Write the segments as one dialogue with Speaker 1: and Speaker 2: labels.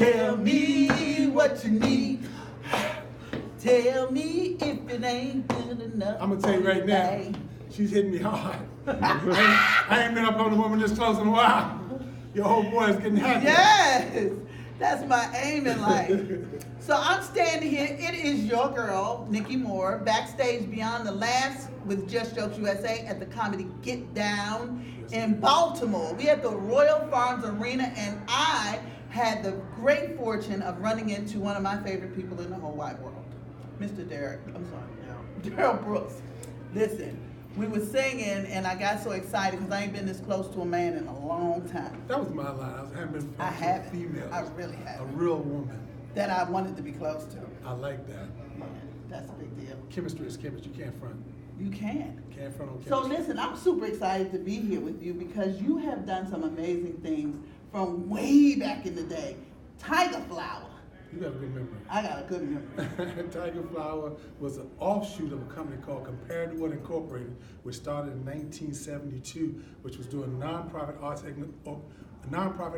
Speaker 1: Tell me what you need. Tell me if it ain't good enough.
Speaker 2: I'm gonna tell you right now, she's hitting me hard. I ain't been up on a woman this close in a while. Your whole boy is getting happy.
Speaker 1: Yes, that's my aim in life. So I'm standing here. It is your girl, Niki Moore, backstage Beyond the Laughs with Just Jokes USA at the Comedy Get Down in Baltimore. We at the Royal Farms Arena, and I had the great fortune of running into one of my favorite people in the whole wide world, Mr. Darryl Brooks. Listen, we were singing, and I got so excited because I ain't been this close to a man in a long time.
Speaker 2: That was my line. I haven't been
Speaker 1: I haven't.
Speaker 2: Female.
Speaker 1: I really haven't.
Speaker 2: A real woman.
Speaker 1: That I wanted to be close to.
Speaker 2: I like that.
Speaker 1: Yeah, that's a big deal.
Speaker 2: Chemistry is chemistry. You can't front.
Speaker 1: You can.
Speaker 2: Can't front on chemistry.
Speaker 1: So listen, I'm super excited to be here with you because you have done some amazing things from way back in the day. Tiger Flower.
Speaker 2: You got a good memory.
Speaker 1: I got a good memory.
Speaker 2: Tiger Flower was an offshoot of a company called Compare the Word Incorporated, which started in 1972, which was doing nonprofit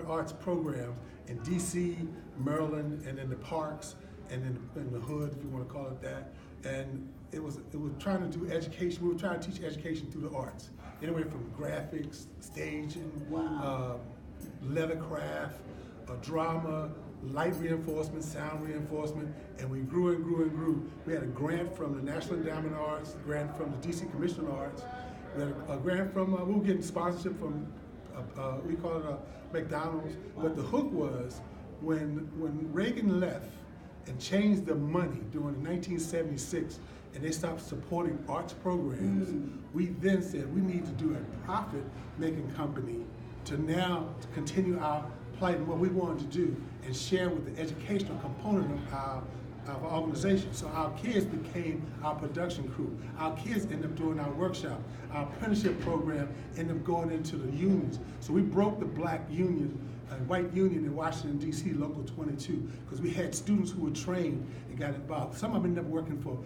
Speaker 2: arts programs in D.C., Maryland, and in the parks, and in the hood, if you want to call it that. And it was trying to do education. We were trying to teach education through the arts, anywhere from graphics, staging, leathercraft, drama, light reinforcement, sound reinforcement, and we grew and grew and grew. We had a grant from the National Endowment of Arts, a grant from the DC Commission on Arts, we had a grant from, we were getting sponsorship from, we call it McDonald's, but the hook was when Reagan left and changed the money during 1976 and they stopped supporting arts programs, we then said we need to do a profit-making company to now continue our plight and what we wanted to do and share with the educational component of our organization. So our kids became our production crew. Our kids ended up doing our workshop. Our apprenticeship program ended up going into the unions. So we broke the black union, white union in Washington, D.C., Local 22, because we had students who were trained and got involved. Some of them ended up working for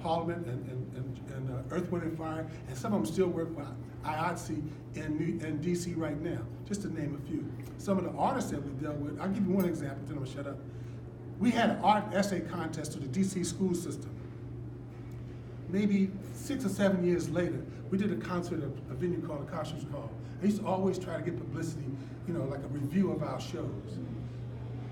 Speaker 2: Parliament and Earth, Wind, and Fire, and some of them still work for IATSE in D.C. right now, just to name a few. Some of the artists that we dealt with, I'll give you one example, then I'm gonna shut up. We had an art essay contest to the D.C. school system. Maybe 6 or 7 years later, we did a concert at a venue called the Conference Hall. I used to always try to get publicity, like a review of our shows.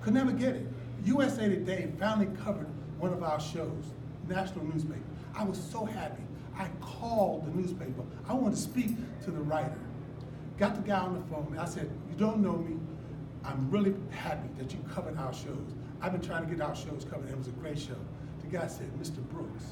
Speaker 2: Could never get it. USA Today finally covered one of our shows, national newspaper. I was so happy. I called the newspaper. I wanted to speak to the writer. Got the guy on the phone, and I said, you don't know me. I'm really happy that you covered our shows. I've been trying to get our shows covered, and it was a great show. The guy said, Mr. Brooks,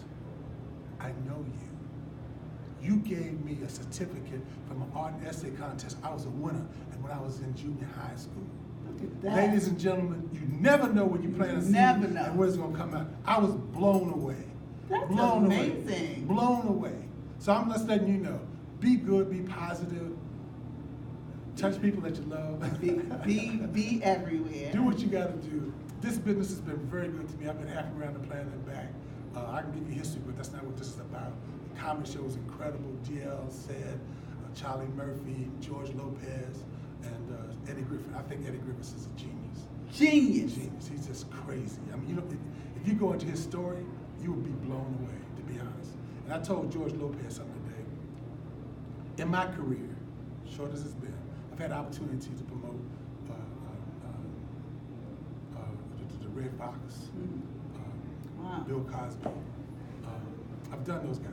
Speaker 2: I know you. You gave me a certificate from an art essay contest. I was a winner, and when I was in junior high school.
Speaker 1: Look at that.
Speaker 2: Ladies and gentlemen, you never know when you're playing a scene and when it's gonna come out. I was blown away.
Speaker 1: That's
Speaker 2: blown
Speaker 1: amazing.
Speaker 2: Away. Blown away. So I'm just letting you know, be good, be positive, touch people that you love.
Speaker 1: Be everywhere.
Speaker 2: Do what you gotta do. This business has been very good to me. I've been half around the planet and back. I can give you history, but that's not what this is about. The comedy show was incredible. DL said, Charlie Murphy, George Lopez, and Eddie Griffin. I think Eddie Griffin is a genius.
Speaker 1: Genius.
Speaker 2: Genius. He's just crazy. I mean, if you go into his story, you would be blown away, to be honest. And I told George Lopez something today. In my career, short as it's been, I've had the opportunity to promote the Red Fox, Bill Cosby. I've done those guys.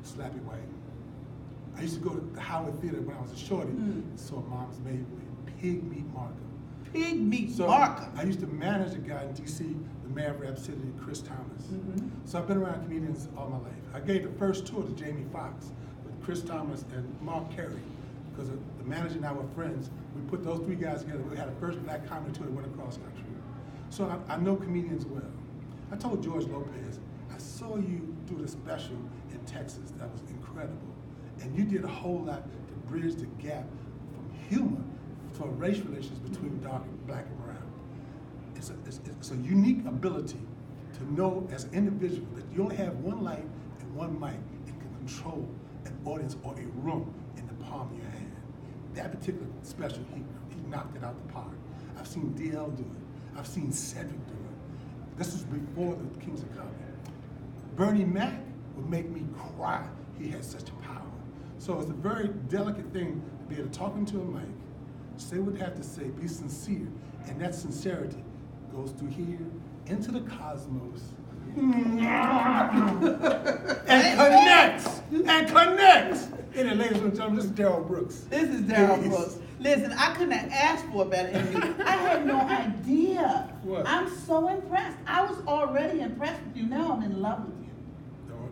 Speaker 2: Slappy White. I used to go to the Howard Theater when I was a shorty, saw Mom's Made Pig Meat Markham.
Speaker 1: Pig Meat Markham.
Speaker 2: I used to manage a guy in D.C., the mayor of Rap City, Chris Thomas. So I've been around comedians all my life. I gave the first tour to Jamie Foxx with Chris Thomas and Mark Carey, because the manager and I were friends. We put those three guys together. We had a first black comedy tour that went across country. So I know comedians well. I told George Lopez, I saw you do the special in Texas. That was incredible. And you did a whole lot to bridge the gap from humor for race relations between dark and black and brown. It's a unique ability to know as an individual that you only have one light and one mic and can control an audience or a room in the palm of your hand. That particular special, he knocked it out the park. I've seen DL do it. I've seen Cedric do it. This was before the Kings of Comedy. Bernie Mac would make me cry. He had such power. So it's a very delicate thing to be able to talk into a mic, say what you have to say, be sincere, and that sincerity goes through here, into the cosmos, and connects! And connects! And ladies and gentlemen, this is Darryl Brooks.
Speaker 1: This is Darryl Brooks. Listen, I couldn't have asked for a better interview. I had no idea.
Speaker 2: What?
Speaker 1: I'm so impressed. I was already impressed with you. Now I'm in love with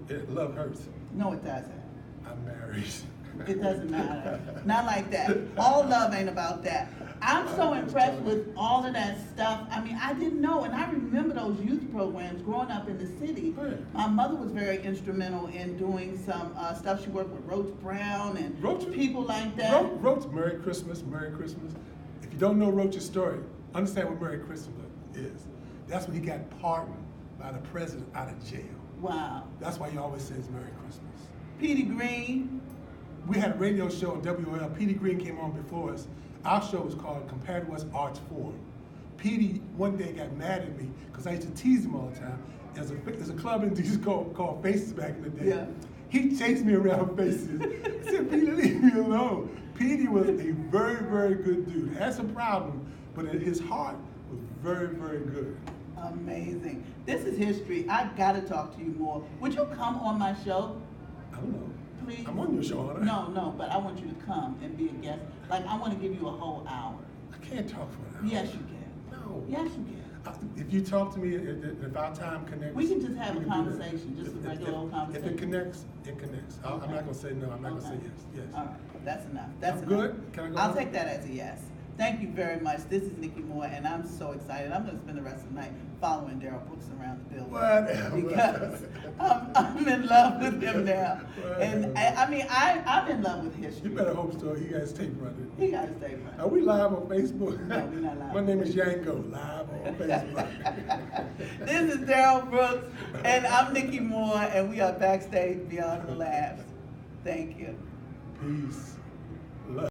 Speaker 1: you.
Speaker 2: Love hurts.
Speaker 1: No, it doesn't.
Speaker 2: I'm married.
Speaker 1: It doesn't matter. Not like that. All love ain't about that. I'm so impressed with all of that stuff. I mean, I didn't know, and I remember those youth programs growing up in the city.
Speaker 2: Oh, yeah.
Speaker 1: My mother was very instrumental in doing some stuff. She worked with Roach Brown and people like that.
Speaker 2: Roach, Merry Christmas, Merry Christmas. If you don't know Roach's story, understand what Merry Christmas is. That's when he got pardoned by the president out of jail.
Speaker 1: Wow.
Speaker 2: That's why he always says Merry Christmas.
Speaker 1: Petey Green.
Speaker 2: We had a radio show on WOL. Petey Green came on before us. Our show was called Compared West Arts Forum. Petey one day got mad at me because I used to tease him all the time. There's a club in DC called Faces back in the day.
Speaker 1: Yeah.
Speaker 2: He chased me around Faces. I said, Petey, leave me alone. Petey was a very, very good dude. Had some problem, but his heart was very, very good.
Speaker 1: Amazing. This is history. I gotta talk to you more. Would you come on my show?
Speaker 2: I don't know.
Speaker 1: Please?
Speaker 2: I'm on your show, aren't I?
Speaker 1: No, but I want you to come and be a guest. Like, I want to give you a whole hour.
Speaker 2: I can't talk for an hour.
Speaker 1: Yes, you can.
Speaker 2: No.
Speaker 1: Yes, you can.
Speaker 2: If you talk to me, if our time connects,
Speaker 1: We can just have
Speaker 2: we
Speaker 1: a
Speaker 2: can do that.
Speaker 1: conversation, just a regular old conversation.
Speaker 2: If it connects, it connects. I'm not gonna say no. I'm not gonna say yes. Yes.
Speaker 1: All right, that's enough. That's
Speaker 2: I'm
Speaker 1: enough.
Speaker 2: good? Can I go
Speaker 1: I'll
Speaker 2: home?
Speaker 1: take that as a yes. Thank you very much. This is Niki Moore, and I'm so excited. I'm going to spend the rest of the night following Darryl Brooks around the building.
Speaker 2: Whatever.
Speaker 1: Because I'm in love with him now. And I'm in love with history.
Speaker 2: You better hope so. He got his tape running.
Speaker 1: He got his tape running.
Speaker 2: Are we live on Facebook?
Speaker 1: No, we're not live.
Speaker 2: My name is Yanko, live on Facebook.
Speaker 1: This is Darryl Brooks, and I'm Niki Moore, and we are Backstage Beyond the Laughs. Thank you.
Speaker 2: Peace.